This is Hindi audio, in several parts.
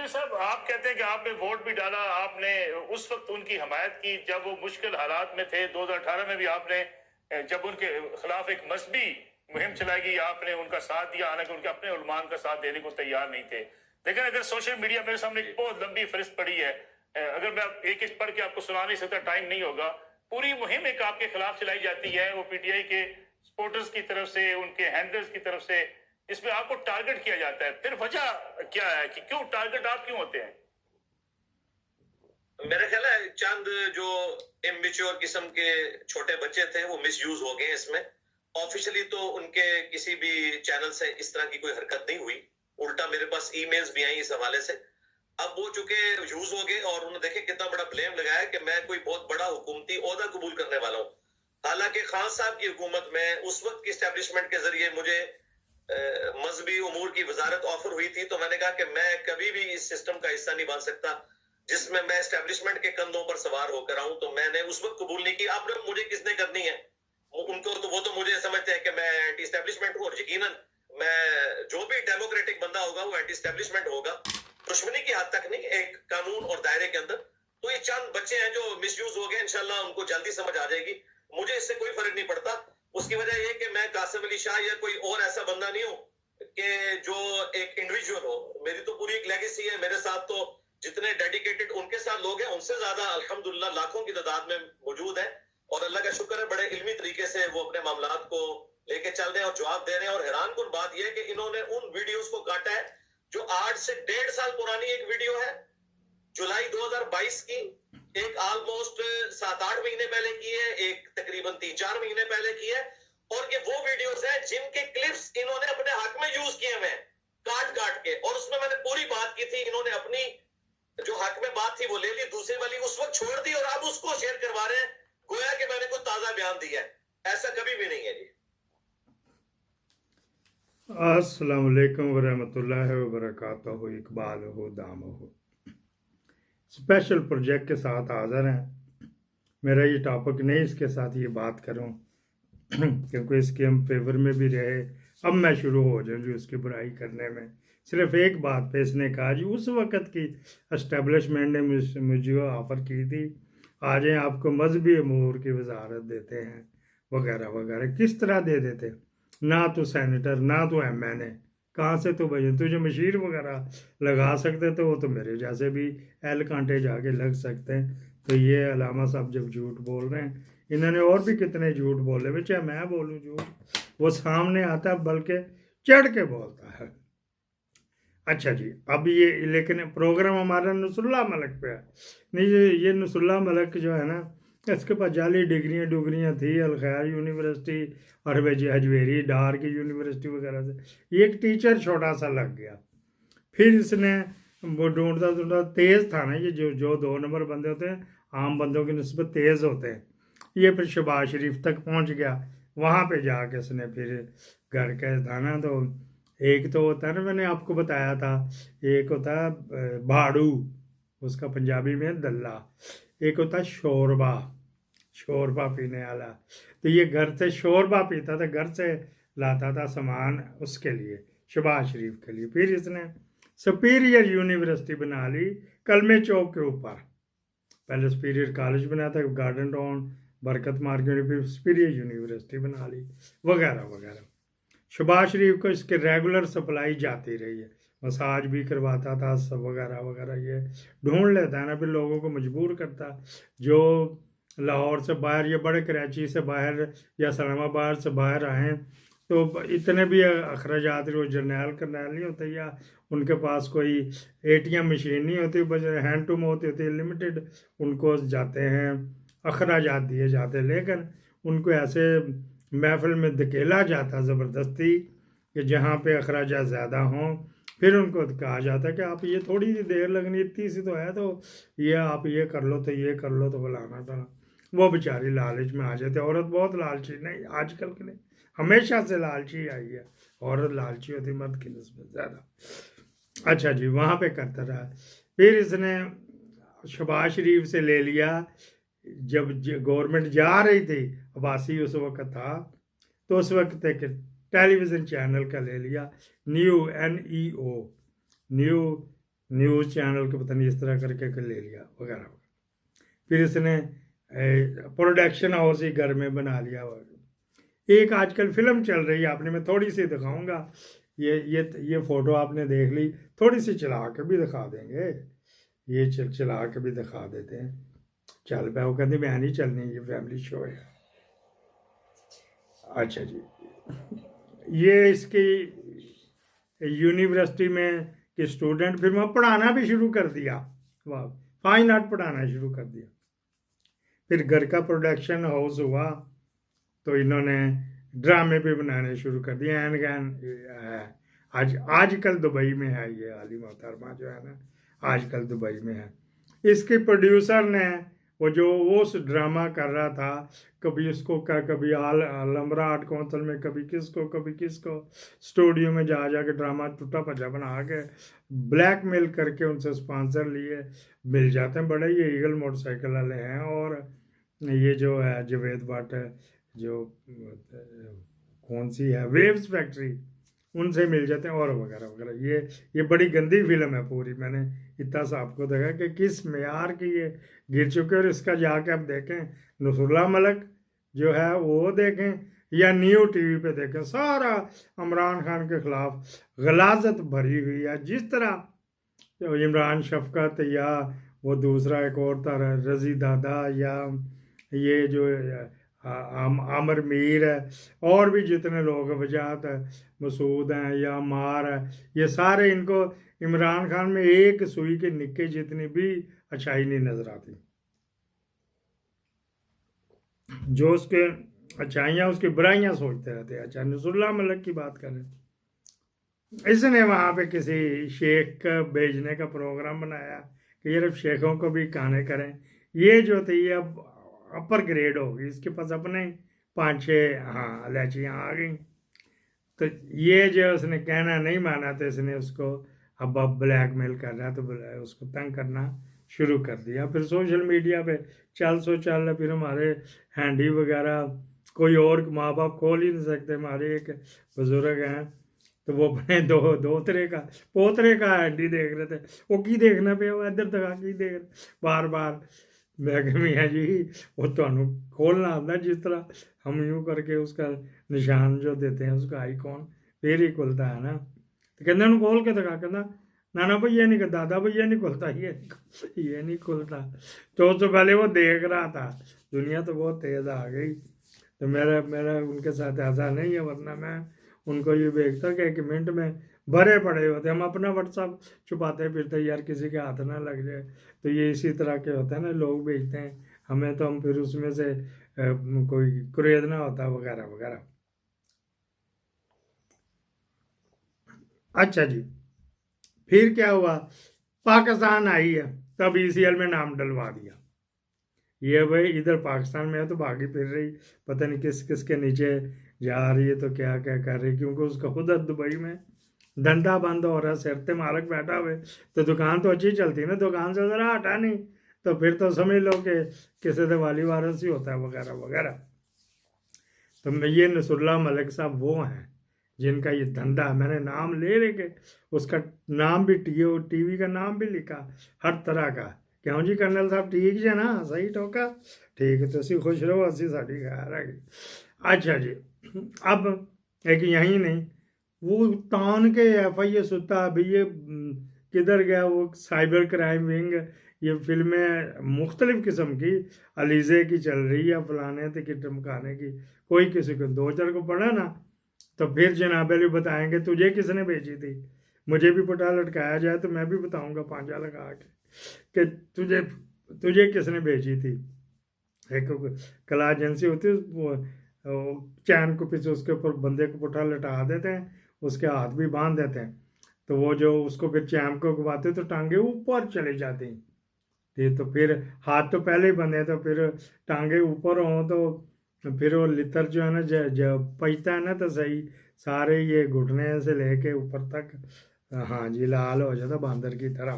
जहांगीर साहब, आप कहते हैं कि आपने वोट भी डाला, आपने उस वक्त उनकी हमायत की जब वो मुश्किल हालात में थे। 2018 में भी आपने जब उनके खिलाफ एक मजहबी मुहिम चलाई गई, आपने उनका साथ दिया, हालांकि उनके अपने उलमान का साथ देने को तैयार नहीं थे। लेकिन अगर सोशल मीडिया मेरे सामने एक बहुत लंबी फहरिस्त पड़ी है, अगर मैं एक एक पढ़ के आपको सुना नहीं सकता, टाइम नहीं होगा। पूरी मुहिम एक आपके खिलाफ चलाई जाती है, वो पीटीआई के सपोर्टर्स की तरफ से, उनके हैंडलर्स की तरफ से, इसमें आपको टारगेट किया जाता है। फिर वजह क्या है कि क्यों टारगेट आप क्यों होते हैं? मेरा ख्याल है चंद जो इमेच्योर किस्म के छोटे बच्चे थे वो मिसयूज हो गए इसमें। ऑफिशियली तो उनके किसी भी चैनल से इस तरह की कोई हरकत नहीं हुई, उल्टा मेरे पास ईमेल्स भी आई इस हवाले से। अब वो चूंकि यूज हो गए और उन्होंने देखे कितना बड़ा ब्लेम लगाया कि मैं कोई बहुत बड़ा हुकूमती ओहदा कबूल करने वाला हूँ। हालांकि खान साहब की हुकूमत में उस वक्त की एस्टेब्लिशमेंट के जरिए मुझे मजहबी उमूर की वजारत ऑफर हुई थी, तो मैंने कहा कि मैं कभी भी इस सिस्टम का हिस्सा नहीं बन सकता जिसमें मैं एस्टेब्लिशमेंट के कंधों पर सवार होकर आऊं। तो मैंने उस वक्त कबूल नहीं किया। अब मुझे किसने करनी है, उनको तो वो तो मुझे समझते हैं कि मैं एंटी एस्टेब्लिशमेंट हूं, और यकीनन मैं जो भी डेमोक्रेटिक बंदा होगा वो एंटी एस्टेब्लिशमेंट होगा, दुश्मनी की हद तक नहीं, एक कानून और दायरे के अंदर। तो ये चंद बच्चे हैं जो मिसयूज हो गए, इंशाल्लाह उनको जल्दी समझ आ जाएगी। मुझे इससे कोई फर्क नहीं पड़ता। उसकी वजह यह कि मैं कासिम अली शाह या कोई और ऐसा बंदा नहीं हूं कि जो एक इंडिविजुअल हो। मेरी तो पूरी एक लेगेसी है। मेरे साथ तो जितने डेडिकेटेड उनके साथ लोग हैं, उनसे ज्यादा अल्हम्दुलिल्लाह लाखों की तादाद में मौजूद है। और अल्लाह का शुक्र है, बड़े इल्मी तरीके से वो अपने मामलात को लेके चल रहे हैं और जवाब दे रहे हैं। और हैरान कुन बात यह है कि इन्होंने उन वीडियोस को काटा है जो 8 से 1.5 साल पुरानी एक वीडियो है, जुलाई 2022 की, एक ऑलमोस्ट 7-8 महीने पहले की है, एक तकरीबन 3-4 महीने पहले की है। और ये वो वीडियोस हैं जिनके क्लिप्स इन्होंने अपने हक में यूज किए हुए हैं, काट काट के। और उसमें मैंने पूरी बात की थी, इन्होंने अपनी जो हक में बात थी वो ले ली, दूसरी वाली उस वक्त छोड़ दी और अब उसको शेयर करवा रहे हैं गोया कि मैंने कोई ताजा बयान दिया है। ऐसा कभी भी नहीं है जी। अस्सलाम वालेकुम वरहमतुल्लाहि वबरकातुहू। इकबाल हो दाम हो, स्पेशल प्रोजेक्ट के साथ हाज़िर हैं। मेरा ये टॉपिक नहीं इसके साथ ये बात करूं क्योंकि इसके हम फेवर में भी रहे। अब मैं शुरू हो जाऊँ जी उसकी बुराई करने में। सिर्फ एक बात पे इसने कहा जी, उस वक़्त की एस्टेब्लिशमेंट ने मुझे ऑफ़र की थी, आ जाएँ आपको मजहबी अमूर की वजारत देते हैं वगैरह वगैरह। किस तरह दे देते? ना तो सेनेटर, ना तो MNA, कहाँ से तो भाई तुझे मशीर वगैरह लगा सकते, तो वो तो मेरे जैसे भी एल कांटे जाके लग सकते हैं। तो ये अलामा साहब जब झूठ बोल रहे हैं, इन्होंने और भी कितने झूठ बोले, चाहे मैं बोलूँ झूठ, वो सामने आता बल्कि चढ़ के बोलता है। अच्छा जी, अब ये लेकिन प्रोग्राम हमारा नसरुल्लाह मलिक पे है। नहीं, ये नसरुल्लाह मलिक जो है ना, इसके पास जाली डिग्रियाँ थी, अलखैर यूनिवर्सिटी और हजवेरी डार की यूनिवर्सिटी वगैरह से। ये एक टीचर छोटा सा लग गया, फिर इसने वो ढूंढता तेज़ था ना, ये जो 2 नंबर बंदे होते हैं आम बंदों की निस्बत तेज़ होते हैं। ये फिर शहबाज शरीफ तक पहुंच गया। वहाँ पे जाके इसने फिर घर का था ना, तो एक तो होता है ना, मैंने आपको बताया था, एक होता है भाड़ू, उसका पंजाबी में दल्ला, एक होता है शोरबा पीने वाला। तो ये घर से शोरबा पीता था, घर से लाता था सामान उसके लिए, शहबाज शरीफ के लिए। फिर इसने सुपीरियर यूनिवर्सिटी बना ली कलमे चौक के ऊपर। पहले सुपीरियर कॉलेज बनाया था गार्डन टाउन बरकत मार्केट, फिर सुपीरियर यूनिवर्सिटी बना ली वगैरह वगैरह। शहबाज शरीफ को इसके रेगुलर सप्लाई जाती रही है, मसाज भी करवाता था सब वगैरह वगैरह। ये ढूंढ लेता है ना, फिर लोगों को मजबूर करता। जो लाहौर से बाहर या बड़े कराची से बाहर या इस्लामाबाद से बाहर आए, तो इतने भी अखराजात वो जर्नैल करनैल नहीं होते, या उनके पास कोई ATM मशीन नहीं होती, बस हैंड टू माउथ होती है, लिमिटेड उनको जाते हैं अखराजात दिए जाते। लेकिन उनको ऐसे महफिल में धकेला जाता ज़बरदस्ती कि जहाँ पे अखराजात ज़्यादा हों, फिर उनको कहा जाता है कि आप ये थोड़ी सी देर लगनी, इतनी सी तो है, तो ये आप ये कर लो, तो ये कर लो, तो फलाना था। वो बेचारी लालच में आ जाते। औरत बहुत लालची नहीं, आजकल के नहीं, हमेशा से लालची आई है। औरत लालची होती मर्द की निस्बत ज़्यादा। अच्छा जी, वहाँ पे करता रहा। फिर इसने शहबाज शरीफ से ले लिया, जब गवर्नमेंट जा रही थी, अब्बासी उस वक्त था, तो उस वक्त एक टेलीविज़न चैनल का ले लिया, new NEO, new news channel को पता नहीं इस तरह करके ले लिया वगैरह। फिर इसने प्रोडक्शन हाउस ही घर में बना लिया। एक आजकल फिल्म चल रही है, आपने मैं थोड़ी सी दिखाऊंगा, ये फोटो आपने देख ली, थोड़ी सी चला के भी दिखा देंगे, ये चला के भी दिखा देते हैं। चल पे वो कहते मैं नहीं चलनी, ये फैमिली शो है। अच्छा जी, ये इसकी यूनिवर्सिटी में के स्टूडेंट, फिर मैं पढ़ाना भी शुरू कर दिया, वाह, फाइन आर्ट पढ़ाना शुरू कर दिया। फिर घर का प्रोडक्शन हाउस हुआ तो इन्होंने ड्रामे भी बनाने शुरू कर दिए। एन गैन आजकल दुबई में है, ये आली मोहतरमा जो है ना आजकल दुबई में है। इसके प्रोड्यूसर ने वो जो उस ड्रामा कर रहा था, कभी इसको कभी आलमरा आर्ट काउंसिल में, कभी किसको स्टूडियो में जा के ड्रामा टूटा भजा बना के ब्लैकमेल करके उनसे स्पॉन्सर लिए मिल जाते हैं। बड़े ये ईगल मोटरसाइकिल वाले हैं, और ये जो है जवेद भट्ट जो कौन सी है वेव्स फैक्ट्री, उनसे मिल जाते हैं, और वगैरह वगैरह। ये बड़ी गंदी फिल्म है पूरी, मैंने इतना सा आपको देखा कि किस मेयार की ये गिर चुके। और इसका जाके आप देखें नसरुल्लाह मलिक जो है वो देखें, या न्यू टीवी पे देखें, सारा इमरान खान के खिलाफ गलाजत भरी हुई है। जिस तरह इमरान शफकत या वो दूसरा एक और था रजी दादा, या ये जो आमिर मीर है, और भी जितने लोग वजात है, मसूद हैं या मार है, ये सारे, इनको इमरान खान में एक सुई के निक्के जितनी भी अच्छाई नहीं नजर आती। जो उसके अच्छाइयाँ उसकी बुराइयाँ सोचते रहते हैं। अच्छा, नसरुल्लाह मलिक की बात करें, इसने वहाँ पे किसी शेख का भेजने का प्रोग्राम बनाया कि यार शेखों को भी गाने करें। ये जो थी ये अब अपर ग्रेड होगी, इसके पास अपने 5-6 हाँ लैचियाँ आ गई। तो ये जो उसने कहना नहीं माना, तो इसने उसको अब ब्लैकमेल कर रहा है, तो उसको तंग करना शुरू कर दिया। फिर सोशल मीडिया पे चल फिर हमारे हैंडी वगैरह कोई और माँ बाप खोल ही नहीं सकते। हमारे एक बुजुर्ग हैं, तो वो अपने पोतरे का हैंडी देख रहे थे। वो की देखना पे, वो इधर तक की देख बार बार। मैं कह मियाँ जी वो तो खोलना आता, जिस तरह हम यूँ करके उसका निशान जो देते हैं उसका आइकॉन, फिर ही खुलता है ना। तो कहते खोल के दिखा, कहना नाना भाई ये नहीं, दादा भाई ये नहीं खुलता, ये नहीं खुलता। तो उससे पहले वो देख रहा था। दुनिया तो बहुत तेज़ आ गई। तो मेरा उनके साथ ऐसा नहीं है, वरना मैं उनको ये देखता कि 1 मिनट में भरे पड़े होते, हम अपना व्हाट्सअप छुपाते फिरते यार किसी के हाथ ना लग जाए। तो ये इसी तरह के होते हैं ना, लोग भेजते हैं हमें, तो हम फिर उसमें से कोई खरीदना होता वगैरह वगैरह। अच्छा जी, फिर क्या हुआ, पाकिस्तान आई है, तब ECL में नाम डलवा दिया। ये भाई इधर पाकिस्तान में है तो भागी फिर रही, पता नहीं किस किस के नीचे जा रही है, तो क्या क्या कर रही, क्योंकि उसका खुद दुबई में धंधा बंद हो रहा है, सिर पे मालक बैठा हुए। तो दुकान तो अच्छी चलती ना, दुकान से ज़रा हटा नहीं तो फिर तो समझ लो कि किसी दिवाली वारस ही होता है वगैरह वगैरह। तो ये नसरुल्लाह मलिक साहब वो हैं जिनका ये धंधा है। मैंने नाम ले लेके उसका नाम भी टीवी का नाम भी लिखा हर तरह का। क्यों जी कर्नल साहब ठीक है ना, सही टोका, ठीक है, तो असी खुश रहो, असी साड़ी खैर है। अच्छा जी, अब एक यही नहीं, वो तान के FIA सुता अभी ये किधर गया, वो साइबर क्राइम विंग, ये फिल्में मुख्तलिफ किस्म की अलीज़े की चल रही है, फलाने की टमकाने की, कोई किसी को 2-4 को पढ़ा ना तो फिर जनाब अली बताएंगे तुझे किसने भेजी थी। मुझे भी पटा लटकाया जाए तो मैं भी बताऊंगा 5 लगा के कि तुझे किसने भेजी थी। एक कला एजेंसी होती है, वो चैन को पीछे उसके ऊपर बंदे को पुठा लटा देते हैं, उसके हाथ भी बांध देते हैं, तो वो जो उसको फिर चैन को घुमाते तो टांगे ऊपर चले जाती हैं। तो फिर हाथ तो पहले ही बंधे, तो फिर टांगे ऊपर हों तो फिर वो लितर जो है ना जब पचता है ना तो सही सारे ये घुटने से लेके ऊपर तक हाँ जी लाल हो जाता बांदर की तरह।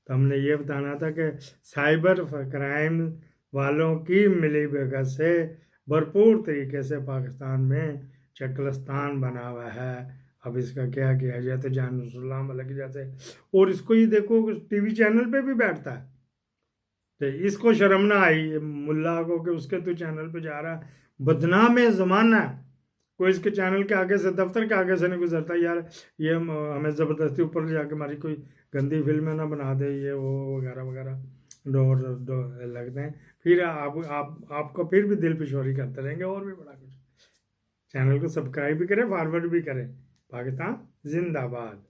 तो हमने ये बताना था कि साइबर क्राइम वालों की मिली भगत से भरपूर तरीके से पाकिस्तान में चकलस्तान बना हुआ है अब इसका क्या किया जाए, तो जान सलाम अलग जैसे। और इसको ही देखो टीवी चैनल पे भी बैठता है, तो इसको शर्म ना आई मुल्ला को कि उसके तो चैनल पे जा रहा है, बदनाम है ज़माना। कोई इसके चैनल के आगे से, दफ्तर के आगे से नहीं गुजरता, यार ये हमें ज़बरदस्ती ऊपर ले जाके हमारी कोई गंदी फिल्म ना बना दे, ये वो वगैरह वगैरह डोर लगते हैं। फिर आपको फिर भी दिल पिछोरी करते रहेंगे और भी बड़ा कुछ। चैनल को सब्सक्राइब भी करें, फॉरवर्ड भी करें। पाकिस्तान जिंदाबाद।